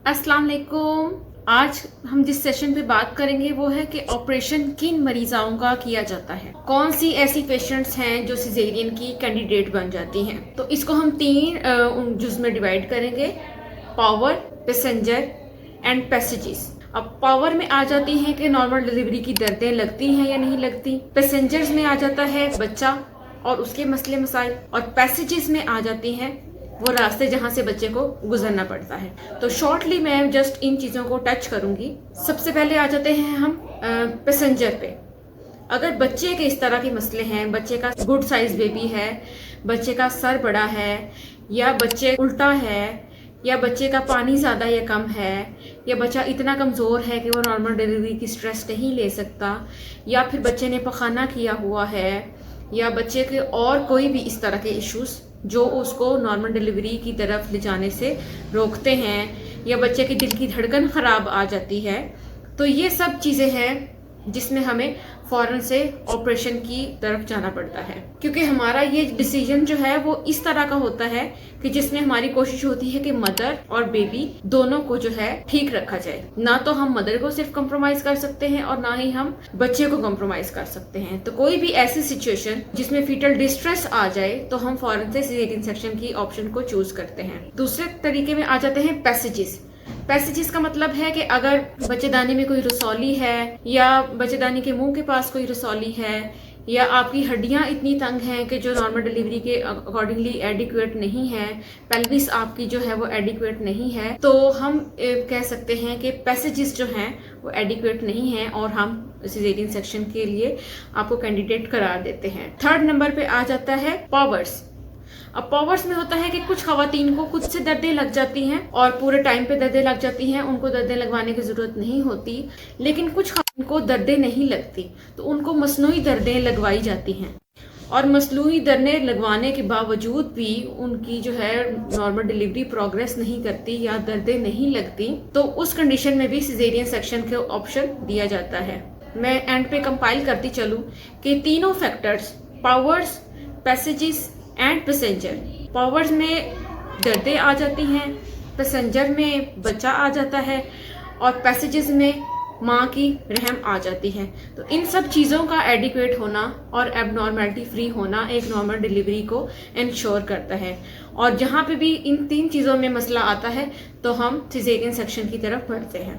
अस्सलाम वालेकुम। आज हम जिस सेशन पे बात करेंगे वो है कि ऑपरेशन किन मरीजाओं का किया जाता है, कौन सी ऐसी पेशेंट्स हैं जो सिजेरियन की कैंडिडेट बन जाती हैं। तो इसको हम तीन जुज में डिवाइड करेंगे, पावर, पैसेंजर एंड पैसेजेस। अब पावर में आ जाती हैं कि नॉर्मल डिलीवरी की दर्दें लगती हैं या नहीं लगती। पैसेंजर्स में आ जाता है बच्चा और उसके मसले मसाइल, और पैसेजेस में आ जाती हैं वो रास्ते जहाँ से बच्चे को गुजरना पड़ता है। तो शॉर्टली मैं जस्ट इन चीज़ों को टच करूंगी। सबसे पहले आ जाते हैं हम पैसेंजर पे। अगर बच्चे के इस तरह के मसले हैं, बच्चे का गुड साइज बेबी है, बच्चे का सर बड़ा है, या बच्चे उल्टा है, या बच्चे का पानी ज़्यादा या कम है, या बच्चा इतना कमज़ोर है कि वो नॉर्मल डिलीवरी की स्ट्रेस नहीं ले सकता, या फिर बच्चे ने पखाना किया हुआ है, या बच्चे के और कोई भी इस तरह के इश्यूज़ जो उसको नॉर्मल डिलीवरी की तरफ ले जाने से रोकते हैं, या बच्चे की दिल की धड़कन ख़राब आ जाती है, तो ये सब चीज़ें हैं जिसमें हमें फ़ौरन से ऑपरेशन की तरफ जाना पड़ता है। क्योंकि हमारा ये डिसीजन जो है वो इस तरह का होता है कि जिसमें हमारी कोशिश होती है कि मदर और बेबी दोनों को जो है ठीक रखा जाए। ना तो हम मदर को सिर्फ कॉम्प्रोमाइज कर सकते हैं और ना ही हम बच्चे को कॉम्प्रोमाइज कर सकते हैं। तो कोई भी ऐसी सिचुएशन जिसमें फीटल डिस्ट्रेस आ जाए तो हम फ़ौरन से सिजेरियन सेक्शन की ऑप्शन को चूज करते हैं। दूसरे तरीके में आ जाते हैं पैसेजेस। पैसेजेस का मतलब है कि अगर बच्चेदानी में कोई रसौली है, या बच्चेदानी के मुंह के पास कोई रसौली है, या आपकी हड्डियां इतनी तंग हैं कि जो नॉर्मल डिलीवरी के अकॉर्डिंगली एडिक्वेट नहीं है, पेल्विस आपकी जो है वो एडिक्वेट नहीं है, तो हम कह सकते हैं कि पैसेजेस जो हैं वो एडिक्वेट नहीं हैं और हम सिजेरियन सेक्शन के लिए आपको कैंडिडेट करार देते हैं। थर्ड नंबर पे आ जाता है पावर्स। अब पावर्स में होता है कि कुछ खवातीन को खुद से दर्दें लग जाती हैं और पूरे टाइम पे दर्दें लग जाती हैं, उनको दर्दें लगवाने की ज़रूरत नहीं होती। लेकिन कुछ खवातीन को दर्दें नहीं लगती तो उनको मसनूई दर्दें लगवाई जाती हैं, और मसनूई दर्दें लगवाने के बावजूद भी उनकी जो है नॉर्मल डिलीवरी प्रोग्रेस नहीं करती या दर्दें नहीं लगती, तो उस कंडीशन में भी सिजेरियन सेक्शन के ऑप्शन दिया जाता है। मैं एंड पे कंपाइल करती चलूँ कि तीनों factors, powers, passages and passenger, powers में दर्दें आ जाती हैं, पैसेंजर में बच्चा आ जाता है, और पैसेजेस में माँ की रहम आ जाती है। तो इन सब चीज़ों का एडिक्वेट होना और एबनॉर्मेलिटी फ्री होना एक नॉर्मल डिलीवरी को इंश्योर करता है। और जहाँ पे भी इन तीन चीज़ों में मसला आता है तो हम सिजेरियन सेक्शन की तरफ बढ़ते हैं।